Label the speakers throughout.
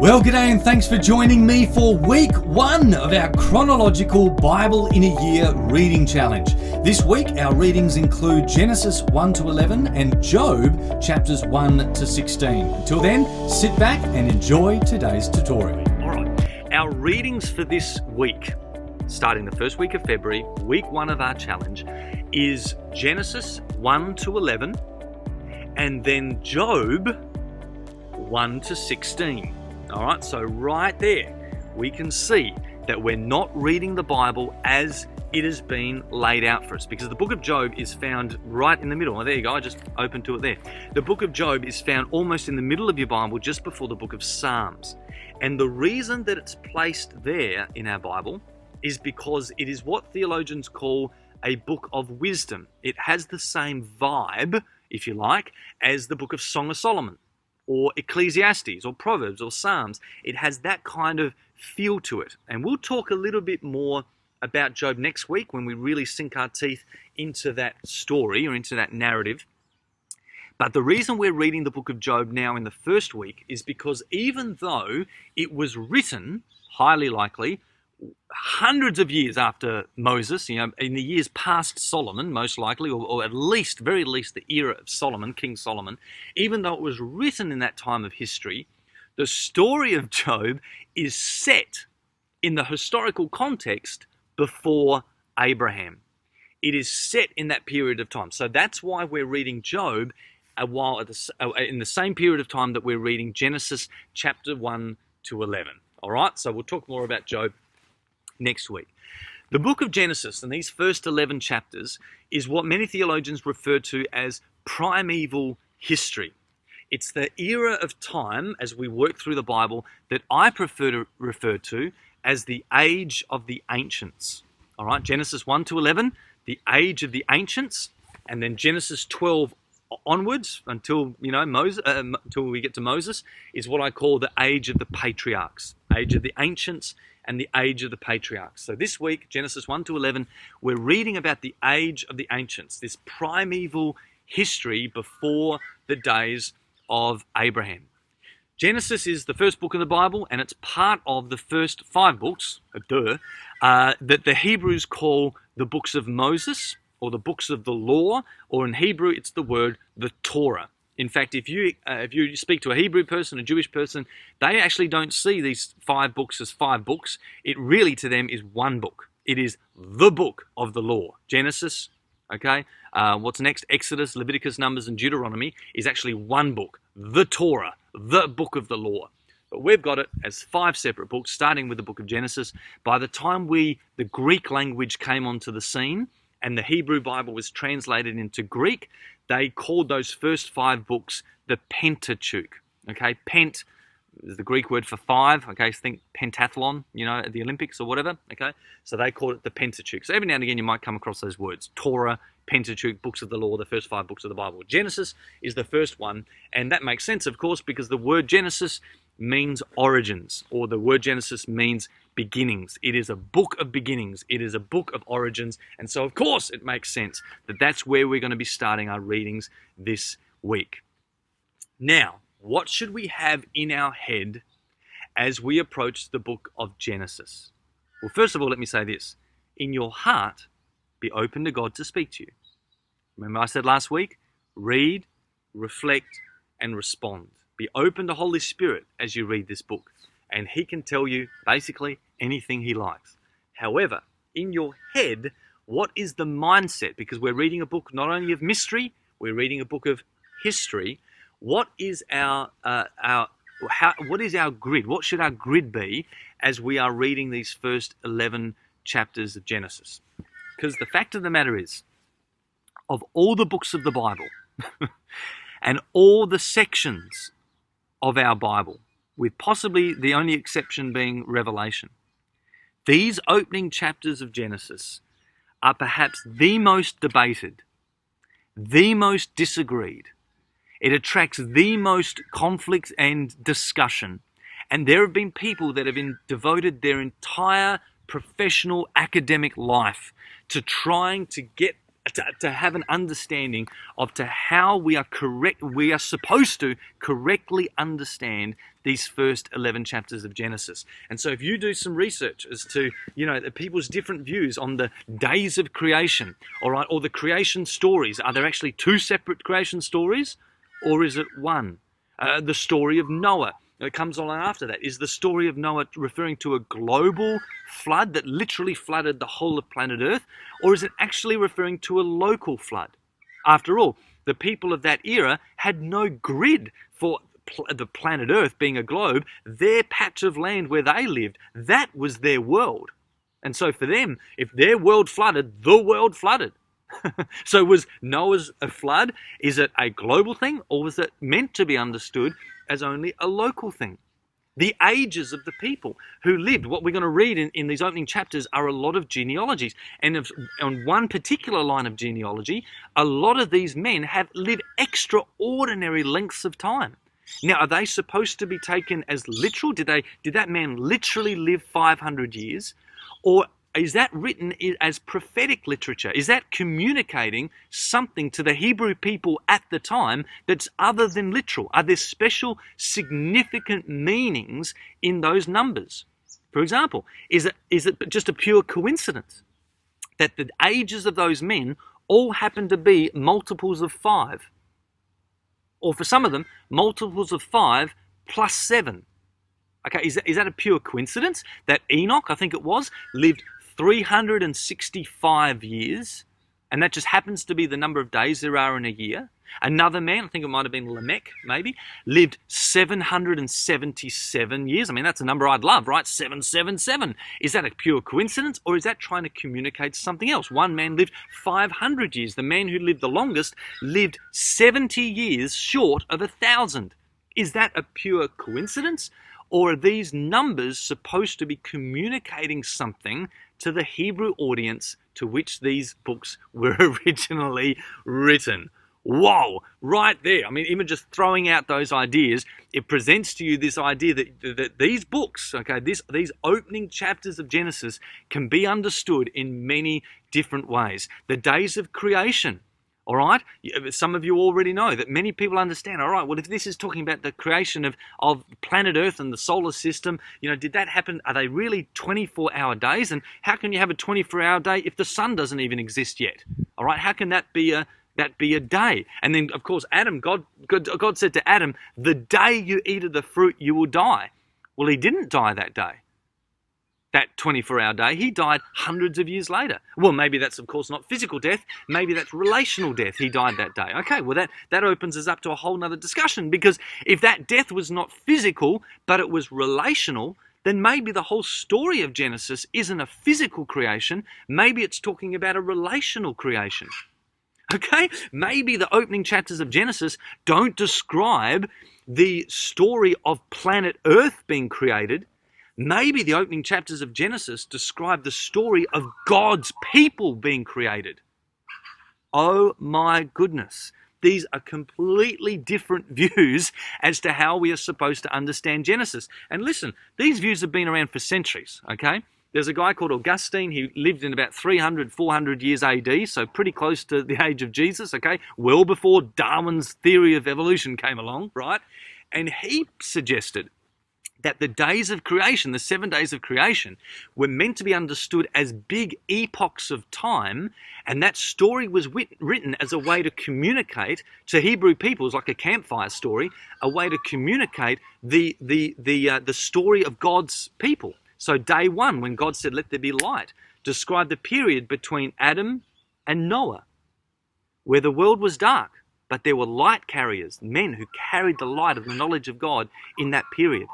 Speaker 1: Well, g'day and thanks for joining me for week 1 of our Chronological Bible-in-a-Year reading challenge. This week, our readings include Genesis 1 to 11 and Job chapters 1 to 16. Until then, sit back and enjoy today's tutorial.
Speaker 2: All right, our readings for this week, starting the first week of February, week 1 of our challenge, is Genesis 1 to 11 and then Job 1 to 16. All right, so right there, we can see that we're not reading the Bible as it has been laid out for us, because the book of Job is found right in the middle. Oh, there you go, I just opened to it there. The book of Job is found almost in the middle of your Bible, just before the book of Psalms. And the reason that it's placed there in our Bible is because it is what theologians call a book of wisdom. It has the same vibe, if you like, as the book of Song of Solomon, or Ecclesiastes, or Proverbs, or Psalms. It has that kind of feel to it. And we'll talk a little bit more about Job next week when we really sink our teeth into that story or into that narrative. But the reason we're reading the book of Job now in the first week is because even though it was written, highly likely, hundreds of years after Moses, in the years past Solomon, most likely, or at least, very least, the era of Solomon, King Solomon, even though it was written in that time of history, the story of Job is set in the historical context before Abraham. It is set in that period of time. So that's why we're reading Job in the same period of time that we're reading Genesis chapter 1 to 11. All right, so we'll talk more about Job next week. The book of Genesis and these first 11 chapters is what many theologians refer to as primeval history. It's the era of time, as we work through the Bible, that I prefer to refer to as the age of the ancients. All right, Genesis 1 to 11, the age of the ancients, and then Genesis 12 onwards until until we get to Moses, is what I call the age of the patriarchs, age of the ancients, and the age of the patriarchs. So this week, Genesis 1 to 11, we're reading about the age of the ancients, this primeval history before the days of Abraham. Genesis is the first book of the Bible, and it's part of the first 5 books, that the Hebrews call the books of Moses, or the books of the law, or in Hebrew, it's the word the Torah. In fact, if you speak to a Hebrew person, a Jewish person, they actually don't see these 5 books as 5 books. It really, to them, is one book. It is the book of the law. Genesis, okay? What's next? Exodus, Leviticus, Numbers, and Deuteronomy is actually one book. The Torah, the book of the law. But we've got it as 5 separate books, starting with the book of Genesis. By the time the Greek language came onto the scene, and the Hebrew Bible was translated into Greek, they called those first 5 books the Pentateuch. Okay, Pent is the Greek word for 5. Okay, so think pentathlon, at the Olympics or whatever. Okay, so they called it the Pentateuch. So every now and again you might come across those words: Torah, Pentateuch, books of the law, the first 5 books of the Bible. Genesis is the first one, and that makes sense, of course, because the word Genesis means origins, or the word Genesis means beginnings. It is a book of beginnings. It is a book of origins. And so, of course, it makes sense that that's where we're going to be starting our readings this week. Now, what should we have in our head as we approach the book of Genesis? Well, first of all, let me say this. In your heart, be open to God to speak to you. Remember I said last week, read, reflect, and respond. Be open to Holy Spirit as you read this book, and He can tell you basically anything He likes. However, in your head, what is the mindset? Because we're reading a book not only of mystery, we're reading a book of history. What is our grid? What should our grid be as we are reading these first 11 chapters of Genesis? Because the fact of the matter is, of all the books of the Bible and all the sections of our Bible, with possibly the only exception being Revelation, these opening chapters of Genesis are perhaps the most debated, the most disagreed. It attracts the most conflict and discussion. And there have been people that have devoted their entire professional academic life to trying to get a to have an understanding of to how we are supposed to correctly understand these first 11 chapters of Genesis. And so if you do some research as to, the people's different views on the days of creation, all right, or the creation stories, are there actually two separate creation stories, or is it one? The story of Noah, it comes along after that. Is the story of Noah referring to a global flood that literally flooded the whole of planet Earth? Or is it actually referring to a local flood? After all, the people of that era had no grid for the planet Earth being a globe. Their patch of land where they lived, that was their world. And so for them, if their world flooded, the world flooded. So was Noah's a flood? Is it a global thing, or was it meant to be understood as only a local thing? The ages of the people who lived, what we're going to read in these opening chapters are a lot of genealogies. And on one particular line of genealogy, a lot of these men have lived extraordinary lengths of time. Now, are they supposed to be taken as literal? Did that man literally live 500 years? Or is that written as prophetic literature? Is that communicating something to the Hebrew people at the time that's other than literal? Are there special significant meanings in those numbers? For example, is it just a pure coincidence that the ages of those men all happen to be multiples of 5? Or for some of them, multiples of 5 plus 7. Okay, is that a pure coincidence that Enoch, I think it was, lived 365 years, and that just happens to be the number of days there are in a year? Another man, I think it might have been Lamech, maybe, lived 777 years. I mean, that's a number I'd love, right? 777. Is that a pure coincidence, or is that trying to communicate something else? One man lived 500 years. The man who lived the longest lived 70 years short of 1,000. Is that a pure coincidence, or are these numbers supposed to be communicating something to the Hebrew audience to which these books were originally written? Whoa, right there. I mean, even just throwing out those ideas, it presents to you this idea that these books, okay, these opening chapters of Genesis can be understood in many different ways. The days of creation, all right? Some of you already know that many people understand, all right, well, if this is talking about the creation of planet Earth and the solar system, did that happen? Are they really 24-hour days? And how can you have a 24-hour day if the sun doesn't even exist yet? All right, how can that be a day? And then, of course, God said to Adam, the day you eat of the fruit, you will die. Well, he didn't die that day. That 24-hour day, he died hundreds of years later. Well, maybe that's, of course, not physical death. Maybe that's relational death. He died that day. Okay, well, that opens us up to a whole nother discussion, because if that death was not physical, but it was relational, then maybe the whole story of Genesis isn't a physical creation. Maybe it's talking about a relational creation. Okay, maybe the opening chapters of Genesis don't describe the story of planet Earth being created. Maybe the opening chapters of Genesis describe the story of God's people being created. Oh my goodness. These are completely different views as to how we are supposed to understand Genesis. And listen, these views have been around for centuries, okay? There's a guy called Augustine. He lived in about 300, 400 years AD, so pretty close to the age of Jesus, okay? Well before Darwin's theory of evolution came along, right? And he suggested that the days of creation, the 7 days of creation, were meant to be understood as big epochs of time, and that story was written as a way to communicate to Hebrew peoples, like a campfire story, a way to communicate the story of God's people. So day 1, when God said, "Let there be light," described the period between Adam and Noah, where the world was dark, but there were light carriers, men who carried the light of the knowledge of God in that period.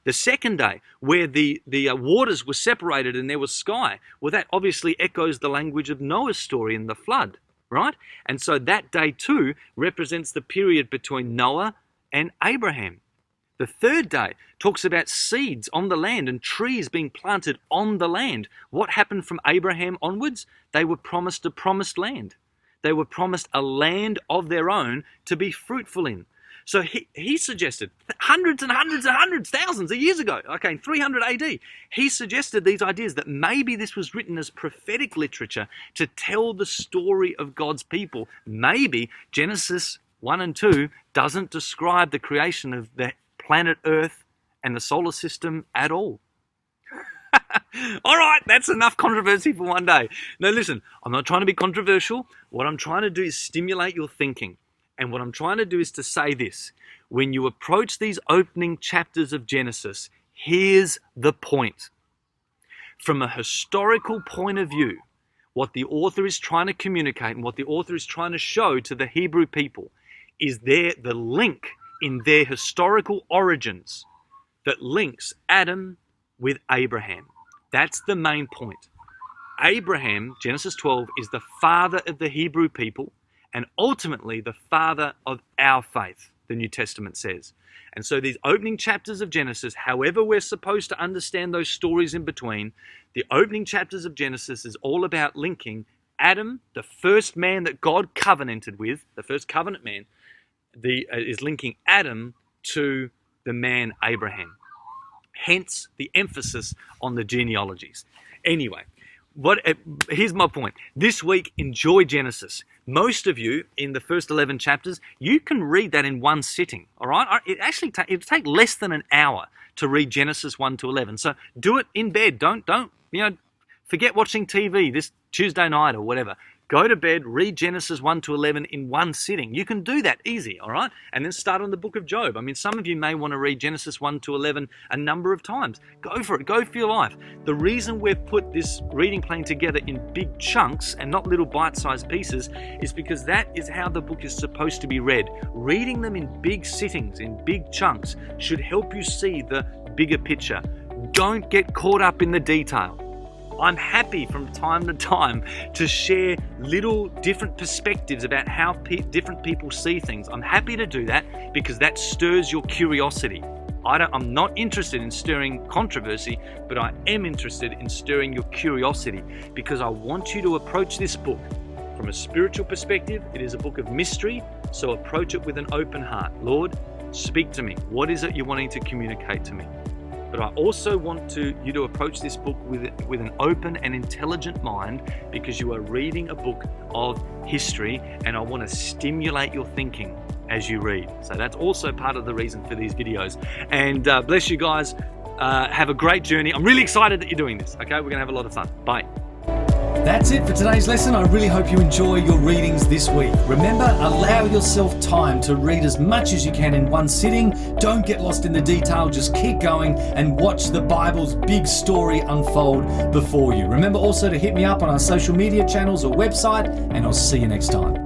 Speaker 2: The second day, where the waters were separated and there was sky, well, that obviously echoes the language of Noah's story in the flood, right? And so that day too represents the period between Noah and Abraham. The third day talks about seeds on the land and trees being planted on the land. What happened from Abraham onwards? They were promised a promised land. They were promised a land of their own to be fruitful in. So he suggested hundreds and hundreds and hundreds, thousands of years ago, okay, in 300 AD, he suggested these ideas that maybe this was written as prophetic literature to tell the story of God's people. Maybe Genesis 1 and 2 doesn't describe the creation of the planet Earth and the solar system at all. All right, that's enough controversy for one day. Now listen, I'm not trying to be controversial. What I'm trying to do is stimulate your thinking. And what I'm trying to do is to say this. When you approach these opening chapters of Genesis, here's the point. From a historical point of view, what the author is trying to communicate and what the author is trying to show to the Hebrew people is the link in their historical origins that links Adam with Abraham. That's the main point. Abraham, Genesis 12, is the father of the Hebrew people and ultimately the father of our faith, the New Testament says. And so these opening chapters of Genesis, however we're supposed to understand those stories in between, the opening chapters of Genesis is all about linking Adam, the first man that God covenanted with, the first covenant man, is linking Adam to the man Abraham. Hence the emphasis on the genealogies. Anyway, here's my point. This week, enjoy Genesis. Most of you, in the first 11 chapters, you can read that in one sitting, all right? It'll take less than an hour to read Genesis 1 to 11. So do it in bed. Don't forget watching TV this Tuesday night or whatever. Go to bed, read Genesis 1 to 11 in one sitting. You can do that easy, all right? And then start on the book of Job. I mean, some of you may want to read Genesis 1 to 11 a number of times. Go for it. Go for your life. The reason we've put this reading plan together in big chunks and not little bite-sized pieces is because that is how the book is supposed to be read. Reading them in big sittings, in big chunks, should help you see the bigger picture. Don't get caught up in the detail. I'm happy from time to time to share little different perspectives about how different people see things. I'm happy to do that because that stirs your curiosity. I'm not interested in stirring controversy, but I am interested in stirring your curiosity because I want you to approach this book from a spiritual perspective. It is a book of mystery, so approach it with an open heart. Lord, speak to me. What is it you're wanting to communicate to me? But I also want you to approach this book with an open and intelligent mind because you are reading a book of history and I want to stimulate your thinking as you read. So that's also part of the reason for these videos. And bless you guys. Have a great journey. I'm really excited that you're doing this. Okay, we're going to have a lot of fun. Bye.
Speaker 1: That's it for today's lesson. I really hope you enjoy your readings this week. Remember, allow yourself time to read as much as you can in one sitting. Don't get lost in the detail. Just keep going and watch the Bible's big story unfold before you. Remember also to hit me up on our social media channels or website, and I'll see you next time.